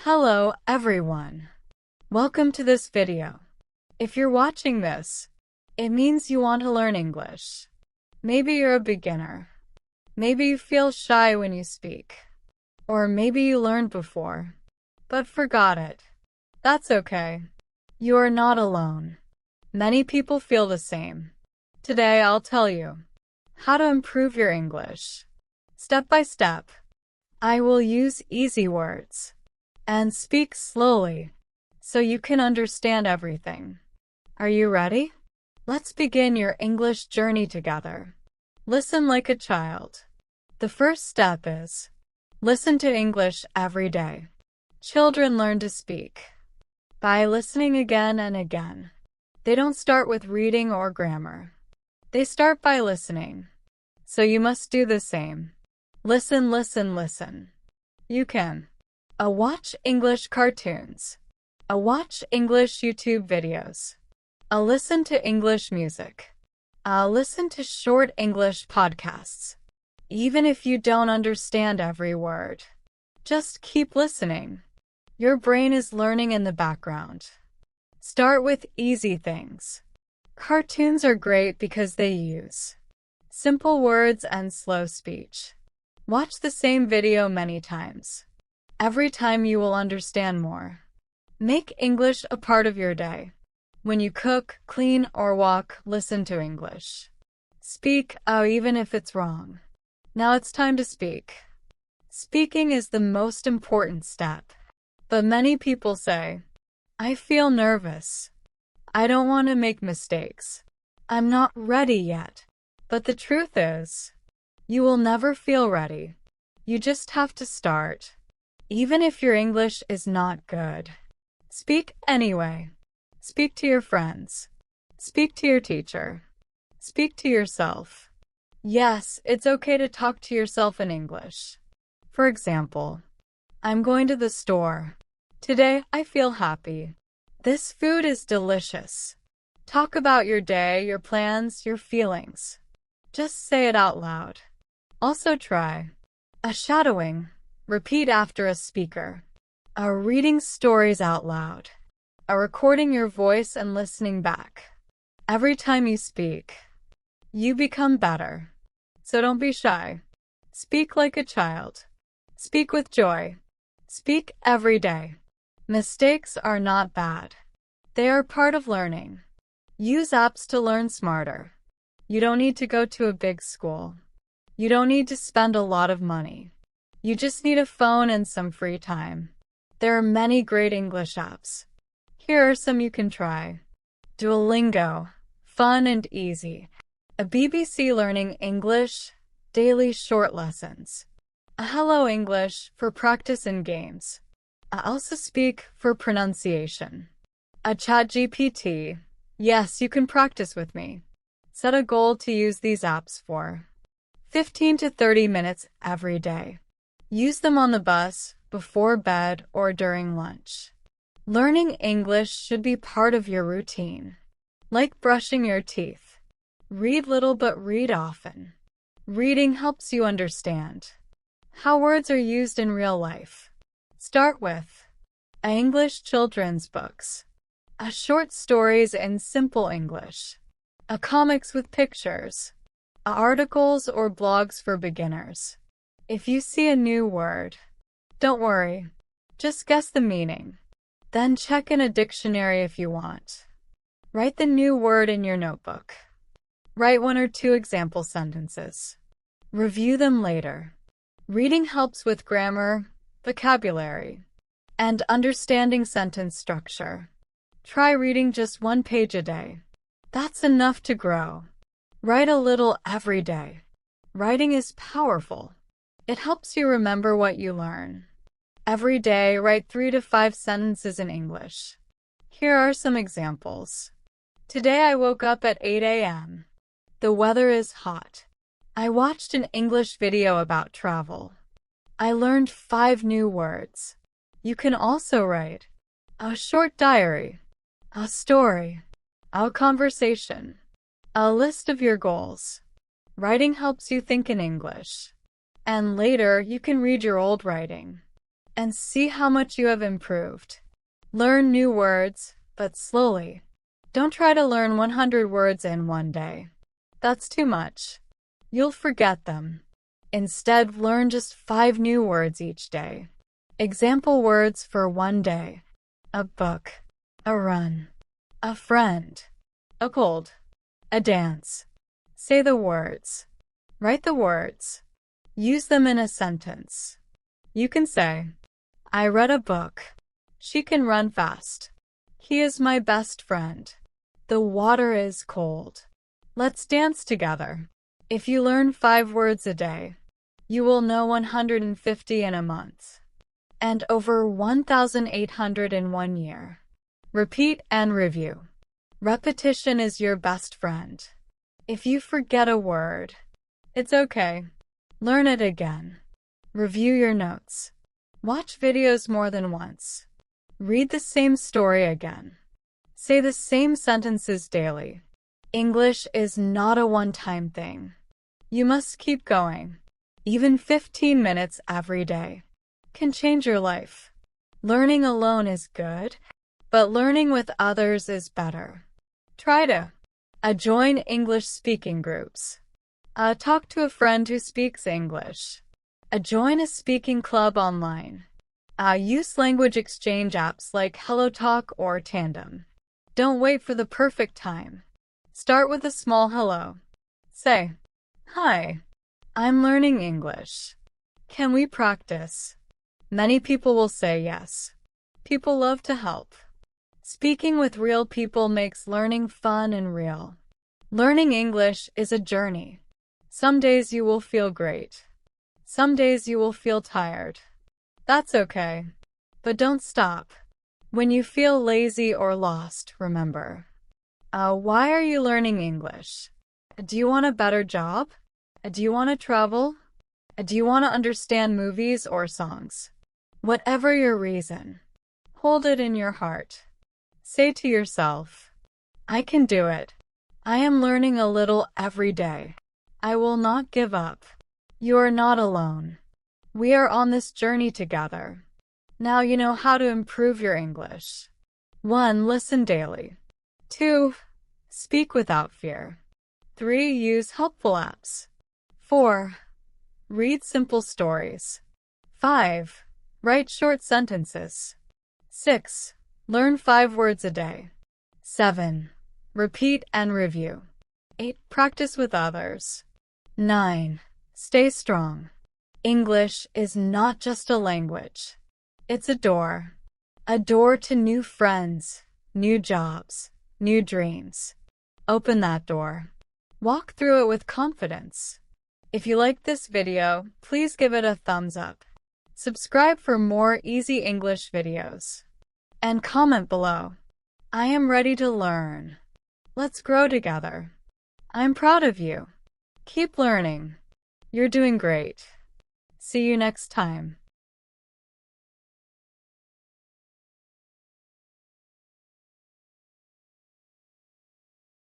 Hello, everyone. Welcome to this video. If you're watching this, it means you want to learn English. Maybe you're a beginner. Maybe you feel shy when you speak. Or maybe you learned before, but forgot it. That's okay. You are not alone. Many people feel the same. Today I'll tell you how to improve your English. Step by step. I will use easy words and speak slowly so you can understand everything. Are you ready? Let's begin your English journey together. Listen like a child. The first step is listen to English every day. Children learn to speak by listening again and again. They don't start with reading or grammar. They start by listening. So you must do the same. Listen, listen, listen. You can. Watch English cartoons. Watch English YouTube videos. Listen to English music. Listen to short English podcasts. Even if you don't understand every word, just keep listening. Your brain is learning in the background. Start with easy things. Cartoons are great because they use simple words and slow speech. Watch the same video many times. Every time you will understand more. Make English a part of your day. When you cook, clean, or walk, listen to English. Speak, even if it's wrong. Now it's time to speak. Speaking is the most important step. But many people say, I feel nervous. I don't want to make mistakes. I'm not ready yet. But the truth is, you will never feel ready. You just have to start. Even if your English is not good. Speak anyway. Speak to your friends. Speak to your teacher. Speak to yourself. Yes, it's okay to talk to yourself in English. For example, I'm going to the store. Today, I feel happy. This food is delicious. Talk about your day, your plans, your feelings. Just say it out loud. Also try shadowing. Repeat after a speaker. Reading stories out loud. Recording your voice and listening back. Every time you speak, you become better. So don't be shy. Speak like a child. Speak with joy. Speak every day. Mistakes are not bad. They are part of learning. Use apps to learn smarter. You don't need to go to a big school. You don't need to spend a lot of money. You just need a phone and some free time. There are many great English apps. Here are some you can try. Duolingo, fun and easy. A BBC Learning English, daily short lessons. A Hello English for practice and games. I also speak for pronunciation. A ChatGPT. Yes, you can practice with me. Set a goal to use these apps for 15 to 30 minutes every day. Use them on the bus, before bed, or during lunch. Learning English should be part of your routine. Like brushing your teeth. Read little but read often. Reading helps you understand how words are used in real life. Start with English children's books. Short stories in simple English. Comics with pictures. Articles or blogs for beginners. If you see a new word, don't worry. Just guess the meaning. Then check in a dictionary if you want. Write the new word in your notebook. Write 1 or 2 example sentences. Review them later. Reading helps with grammar, vocabulary, and understanding sentence structure. Try reading just 1 page a day. That's enough to grow. Write a little every day. Writing is powerful. It helps you remember what you learn. Every day, write 3 to 5 sentences in English. Here are some examples. Today I woke up at 8 a.m. The weather is hot. I watched an English video about travel. I learned 5 new words. You can also write a short diary, a story, a conversation, a list of your goals. Writing helps you think in English. And later, you can read your old writing. and see how much you have improved. Learn new words, but slowly. Don't try to learn 100 words in one day. That's too much. You'll forget them. Instead, learn just 5 new words each day. Example words for one day: a book, a run, a friend, a cold, a dance. Say the words. Write the words. Use them in a sentence. You can say, I read a book. She can run fast. He is my best friend. The water is cold. Let's dance together. If you learn 5 words a day, you will know 150 in a month, and over 1,800 in 1 year. Repeat and review. Repetition is your best friend. If you forget a word, it's okay. Learn it again. Review your notes. Watch videos more than once. Read the same story again. Say the same sentences daily. English is not a one-time thing. You must keep going. Even 15 minutes every day can change your life. Learning alone is good, but learning with others is better. Try to join English speaking groups. Talk to a friend who speaks English. Join a speaking club online. Use language exchange apps like HelloTalk or Tandem. Don't wait for the perfect time. Start with a small hello. Say, hi, I'm learning English. Can we practice? Many people will say yes. People love to help. Speaking with real people makes learning fun and real. Learning English is a journey. Some days you will feel great. Some days you will feel tired. That's okay. But don't stop. When you feel lazy or lost, remember. Why are you learning English? Do you want a better job? Do you want to travel? Do you want to understand movies or songs? Whatever your reason, hold it in your heart. Say to yourself, I can do it. I am learning a little every day. I will not give up. You are not alone. We are on this journey together. Now you know how to improve your English. 1. Listen daily. 2. Speak without fear. 3. Use helpful apps. 4. Read simple stories. 5. Write short sentences. 6. Learn 5 words a day. 7. Repeat and review. 8. Practice with others. 9. Stay strong. English is not just a language. It's a door. A door to new friends, new jobs, new dreams. Open that door. Walk through it with confidence. If you liked this video, please give it a thumbs up. Subscribe for more easy English videos. And comment below. I am ready to learn. Let's grow together. I'm proud of you. Keep learning. You're doing great. See you next time.